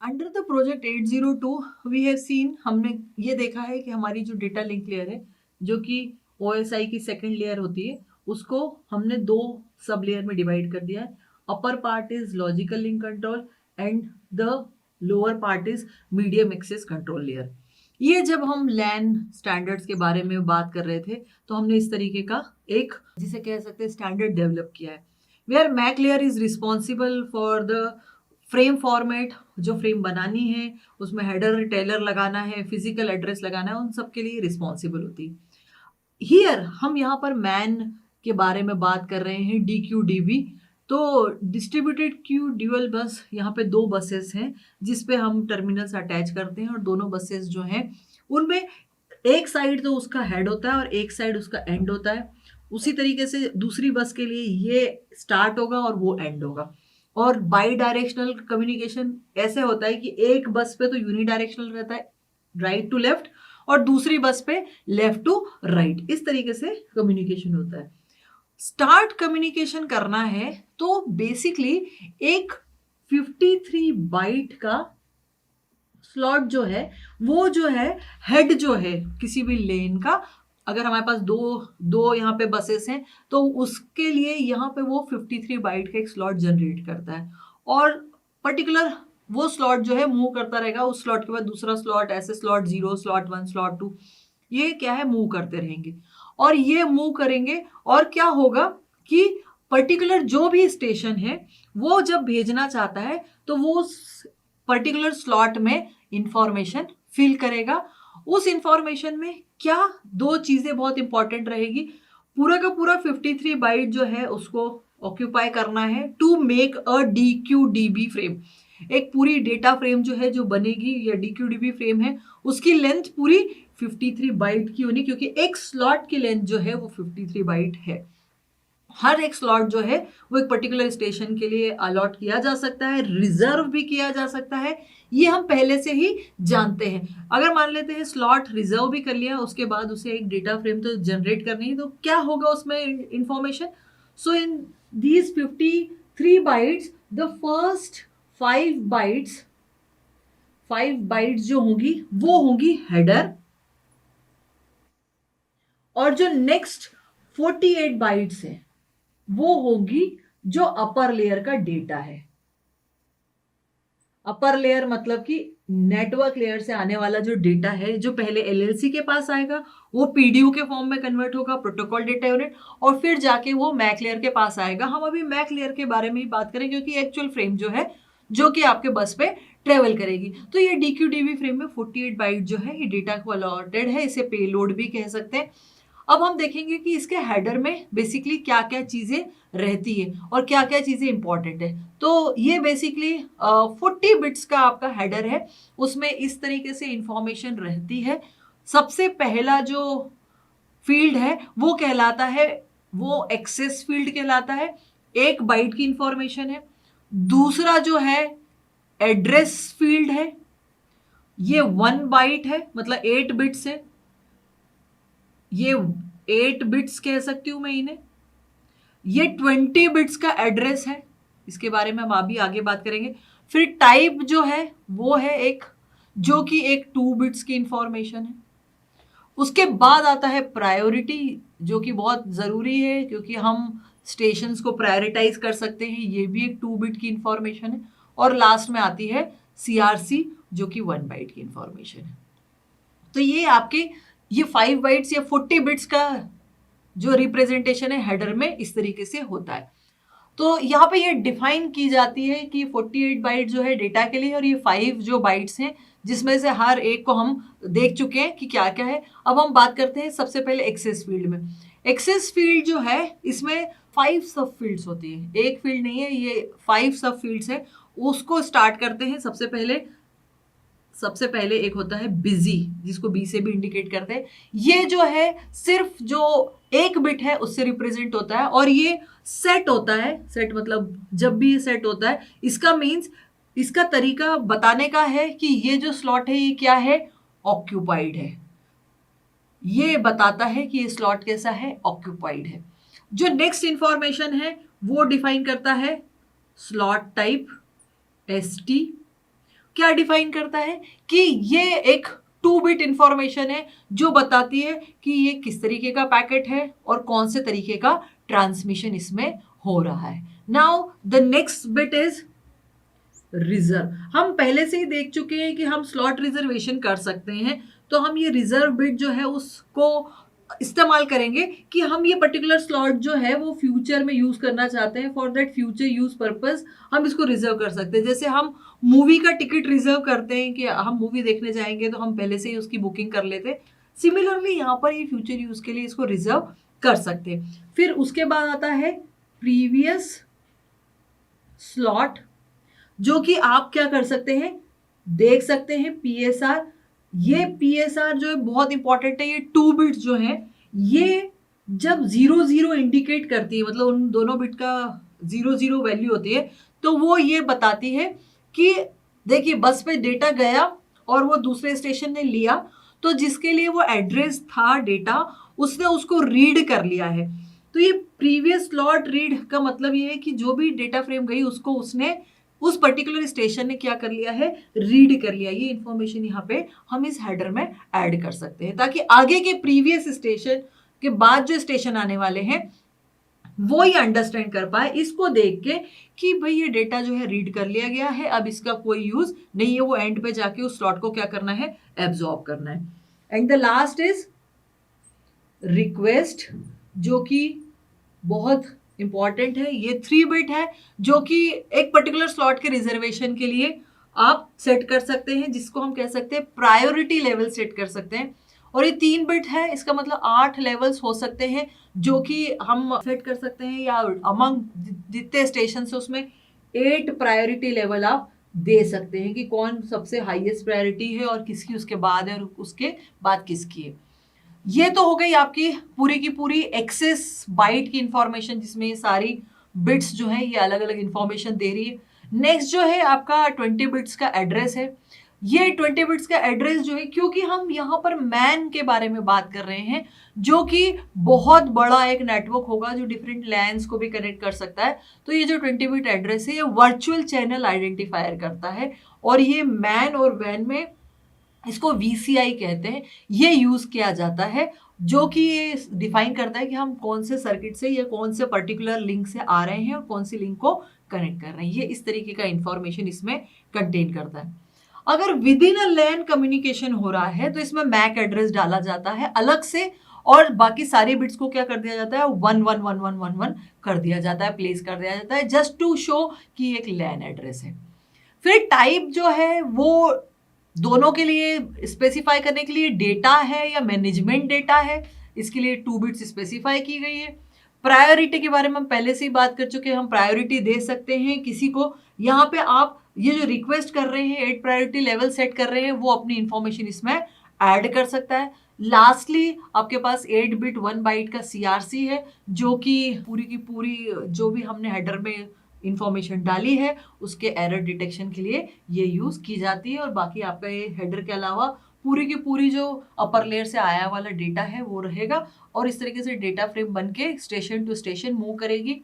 Under the project 802 we have seen, हमने ये देखा है कि हमारी जो डेटा लिंक लेयर है जो कि OSI की सेकंड लेयर होती है उसको हमने दो सब लेयर में डिवाइड कर दिया है. Upper part is logical link control and the lower part is medium access control layer. ये जब हम लैन स्टैंडर्ड्स के बारे में बात कर रहे थे तो हमने इस तरीके का एक जिसे कह सकते हैं स्टैंडर्ड डेवलप किया है where MAC layer is responsible for the frame format. जो फ्रेम बनानी है उसमें हेडर टेलर लगाना है, फिजिकल एड्रेस लगाना है, उन सब के लिए रिस्पॉन्सिबल होती है. हियर हम यहाँ पर मैन के बारे में बात कर रहे हैं, DQDB. तो डिस्ट्रीब्यूटेड क्यू ड्यूअल बस, यहाँ पे दो बसेस हैं जिसपे हम टर्मिनल्स अटैच करते हैं और दोनों बसेस जो हैं उनमें एक साइड तो उसका हेड होता है और एक साइड उसका एंड होता है. उसी तरीके से दूसरी बस के लिए ये स्टार्ट होगा और वो एंड होगा. और बाई डायरेक्शनल कम्युनिकेशन ऐसे होता है कि एक बस पे तो यूनिडायरेक्शनल रहता है, राइट टू लेफ्ट, और दूसरी बस पे लेफ्ट टू राइट. इस तरीके से कम्युनिकेशन होता है. स्टार्ट कम्युनिकेशन करना है तो बेसिकली एक 53 बाइट का स्लॉट जो है वो जो है हेड जो है किसी भी लेन का, अगर हमारे पास दो दो यहाँ पे बसेस हैं तो उसके लिए यहाँ पे वो 53 बाइट का एक स्लॉट जनरेट करता है. और पर्टिकुलर वो स्लॉट जो है मूव करता रहेगा. उस स्लॉट के बाद दूसरा स्लॉट, ऐसे स्लॉट 0, स्लॉट 1, स्लॉट 2, ये क्या है मूव करते रहेंगे. और ये मूव करेंगे और क्या होगा कि पर्टिकुलर जो भी स्टेशन है वो जब भेजना चाहता है तो वो पर्टिकुलर स्लॉट में इंफॉर्मेशन फिल करेगा. उस इंफॉर्मेशन में क्या दो चीजें बहुत इंपॉर्टेंट रहेगी. पूरा का पूरा 53 बाइट जो है उसको ऑक्यूपाई करना है to make a DQDB frame. एक पूरी डेटा फ्रेम जो है जो बनेगी या DQDB फ्रेम है उसकी लेंथ पूरी 53 बाइट की होनी, क्योंकि एक स्लॉट की लेंथ जो है वो 53 बाइट है. हर एक स्लॉट जो है वो एक पर्टिकुलर स्टेशन के लिए अलॉट किया जा सकता है, रिजर्व भी किया जा सकता है. ये हम पहले से ही जानते हैं. अगर मान लेते हैं स्लॉट रिजर्व भी कर लिया, उसके बाद उसे एक डेटा फ्रेम तो जनरेट करनी है, तो क्या होगा उसमें information. So in these 53 bytes the first 5 bytes जो होंगी वो होंगी हेडर, और जो नेक्स्ट 48 बाइट्स है वो होगी जो अपर लेयर का डेटा है. अपर लेयर मतलब कि नेटवर्क लेयर से आने वाला जो डेटा है जो पहले LLC के पास आएगा, वो PDU के फॉर्म में कन्वर्ट होगा, प्रोटोकॉल डेटा यूनिट, और फिर जाके वो मैक लेयर के पास आएगा. हम अभी मैक लेयर के बारे में ही बात करें क्योंकि एक्चुअल फ्रेम जो है जो कि आपके बस पे ट्रेवल करेगी. तो ये DQDB फ्रेम में 48 बाइट जो है ये डेटा को अलॉटेड है, इसे पेलोड भी कह सकते हैं. अब हम देखेंगे कि इसके हेडर में बेसिकली क्या क्या चीजें रहती है और क्या क्या चीजें इंपॉर्टेंट है. तो ये बेसिकली 40 बिट्स का आपका हेडर है, उसमें इस तरीके से इंफॉर्मेशन रहती है. सबसे पहला जो फील्ड है वो कहलाता है, वो एक्सेस फील्ड कहलाता है, 1 बाइट की इंफॉर्मेशन है. दूसरा जो है एड्रेस फील्ड है, ये 1 बाइट है, मतलब 8 बिट्स है. ये 8 बिट्स कह सकती हूं मैं इन्हें. ये 20 बिट्स का एड्रेस है, इसके बारे में हम अभी आगे बात करेंगे. फिर टाइप जो है वो है एक, जो कि एक 2 बिट्स की इंफॉर्मेशन है. उसके बाद आता है प्रायोरिटी, जो कि बहुत जरूरी है क्योंकि हम स्टेशंस को प्रायोरिटाइज कर सकते हैं, ये भी एक 2 बिट की इंफॉर्मेशन है. और लास्ट में आती है CRC जो कि 1 बाइट की इंफॉर्मेशन है. तो ये आपके ये 5 बाइट्स या 40 बिट्स का जो रिप्रेजेंटेशन है हेडर में इस तरीके से होता है. तो यहाँ पे ये डिफाइन की जाती है कि 48 बाइट जो है डेटा के लिए और ये 5 जो बाइट्स हैं जिसमें से हर एक को हम देख चुके हैं कि क्या क्या है. अब हम बात करते हैं सबसे पहले एक्सेस फील्ड में. एक्सेस फील्ड जो है इसमें 5 सब फील्ड्स होती है, एक फील्ड नहीं है, ये 5 सब फील्ड्स है. उसको स्टार्ट करते हैं. सबसे पहले एक होता है बिजी, जिसको बी से भी इंडिकेट करते हैं. ये जो है सिर्फ जो 1 बिट है उससे रिप्रेजेंट होता है और ये सेट होता है. सेट मतलब जब भी ये सेट होता है इसका मीन्स, इसका तरीका बताने का है कि ये जो स्लॉट है ये क्या है, ऑक्यूपाइड है. ये बताता है कि ये स्लॉट कैसा है, ऑक्यूपाइड है. जो नेक्स्ट इंफॉर्मेशन है वो डिफाइन करता है स्लॉट टाइप ST. क्या डिफाइन करता है कि ये एक 2 बिट इंफॉर्मेशन है जो बताती है कि ये किस तरीके का पैकेट है और कौन से तरीके का ट्रांसमिशन इसमें हो रहा है। Now the next bit is reserve. हम पहले से ही देख चुके हैं कि हम स्लॉट रिजर्वेशन कर सकते हैं, तो हम ये रिजर्व बिट जो है उसको इस्तेमाल करेंगे कि हम ये पर्टिकुलर स्लॉट जो है वो फ्यूचर में यूज करना चाहते हैं, for that future use purpose हम इसको रिजर्व कर सकते हैं। जैसे हम मूवी का टिकट रिजर्व करते हैं कि हम मूवी देखने जाएंगे तो हम पहले से ही उसकी बुकिंग कर लेते हैं, सिमिलरली यहाँ पर ये फ्यूचर यूज के लिए इसको रिजर्व कर सकते हैं। फिर उसके बाद आता है प्रीवियस स्लॉट, जो कि आप क्या कर सकते हैं, देख सकते हैं पीएसआर। ये पीएसआर जो है बहुत इंपॉर्टेंट है। ये 2 बिट्स जो है ये जब 0 0 इंडिकेट करती है, मतलब उन दोनों बिट का 0 0 वैल्यू होती है, तो वो ये बताती है कि देखिए बस पे डेटा गया और वो दूसरे स्टेशन ने लिया, तो जिसके लिए वो एड्रेस था डेटा उसने उसको रीड कर लिया है। तो ये प्रीवियस स्लॉट रीड का मतलब ये है कि जो भी डेटा फ्रेम गई उसको उसने उस पर्टिकुलर स्टेशन ने क्या कर लिया है, रीड कर लिया। ये इंफॉर्मेशन यहाँ पे हम इस हेडर में ऐड कर सकते हैं ताकि आगे के प्रीवियस स्टेशन के बाद जो स्टेशन आने वाले हैं वो ये अंडरस्टैंड कर पाए इसको देख के कि भाई ये डेटा जो है रीड कर लिया गया है, अब इसका कोई यूज नहीं है, वो एंड पे जाके उस स्लॉट को क्या करना है, एब्जॉर्ब करना है। And the last is request, जो कि बहुत इंपॉर्टेंट है। ये 3 बिट है जो कि एक पर्टिकुलर स्लॉट के रिजर्वेशन के लिए आप सेट कर सकते हैं, जिसको हम कह सकते हैं प्रायोरिटी लेवल सेट कर सकते हैं। और ये 3 बिट है, इसका मतलब 8 लेवल्स हो सकते हैं जो कि हम सेट कर सकते हैं, या अमंग जितने स्टेशन है उसमें 8 प्रायोरिटी लेवल आप दे सकते हैं कि कौन सबसे हाईएस्ट प्रायोरिटी है और किसकी उसके बाद है और उसके बाद किसकी है। ये तो हो गई आपकी पूरी की पूरी एक्सेस बाइट की इंफॉर्मेशन, जिसमें ये सारी बिट्स जो है ये अलग अलग इंफॉर्मेशन दे रही है। नेक्स्ट जो है आपका 20 बिट्स का एड्रेस है। ये 20 बिट्स का एड्रेस जो है, क्योंकि हम यहाँ पर मैन के बारे में बात कर रहे हैं जो कि बहुत बड़ा एक नेटवर्क होगा जो डिफरेंट लैंड्स को भी कनेक्ट कर सकता है, तो ये जो 20 बिट एड्रेस है ये वर्चुअल चैनल आइडेंटिफायर करता है और ये मैन और वैन में इसको VCI कहते हैं, ये यूज किया जाता है, जो कि ये डिफाइन करता है कि हम कौन से सर्किट से या कौन से पर्टिकुलर लिंक से आ रहे हैं और कौन सी लिंक को कनेक्ट कर रहे हैं। ये इस तरीके का इंफॉर्मेशन इसमें कंटेन करता है। अगर with in a LAN communication हो रहा है तो इसमें मैक एड्रेस डाला जाता है अलग से, और बाकी सारे बिट्स को क्या कर दिया जाता है, 1 1 1 1 1 1 कर दिया जाता है, प्लेस कर दिया जाता है, जस्ट टू शो कि एक लैन एड्रेस है। फिर टाइप जो है वो दोनों के लिए स्पेसिफाई करने के लिए डेटा है या मैनेजमेंट डेटा है, इसके लिए 2 बिट्स स्पेसिफाई की गई है। प्रायोरिटी के बारे में हम पहले से ही बात कर चुके हैं, हम प्रायोरिटी दे सकते हैं किसी को। यहाँ पे आप ये जो रिक्वेस्ट कर रहे हैं, 8 प्रायोरिटी लेवल सेट कर रहे हैं, वो अपनी इंफॉर्मेशन इसमें ऐड कर सकता है। लास्टली आपके पास 8 बिट 1 बाइट का CRC है, जो कि पूरी की पूरी जो भी हमने हेडर में इंफॉर्मेशन डाली है उसके एरर डिटेक्शन के लिए ये यूज की जाती है। और बाकी आपका ये हेडर के अलावा पूरी की पूरी जो अपर लेयर से आया वाला डेटा है वो रहेगा, और इस तरीके से डेटा फ्रेम बन के स्टेशन टू स्टेशन मूव करेगी।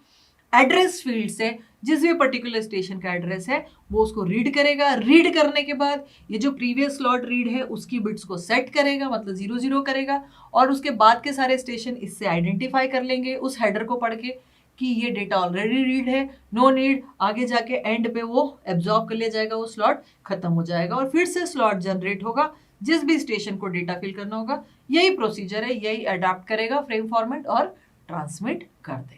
एड्रेस फील्ड से जिस भी पर्टिकुलर स्टेशन का एड्रेस है वो उसको रीड करेगा। रीड करने के बाद ये जो प्रीवियस स्लॉट रीड है उसकी बिट्स को सेट करेगा, मतलब 0 0 करेगा, और उसके बाद के सारे स्टेशन इससे आइडेंटिफाई कर लेंगे उस हेडर को पढ़ के कि ये डेटा ऑलरेडी रीड है, नो नीड, आगे जाके एंड पे वो एब्जॉर्ब कर लिया जाएगा, वो स्लॉट खत्म हो जाएगा और फिर से स्लॉट जनरेट होगा जिस भी स्टेशन को डेटा फिल करना होगा। यही प्रोसीजर है, यही अडॉप्ट करेगा फ्रेम फॉर्मेट और ट्रांसमिट कर देगा।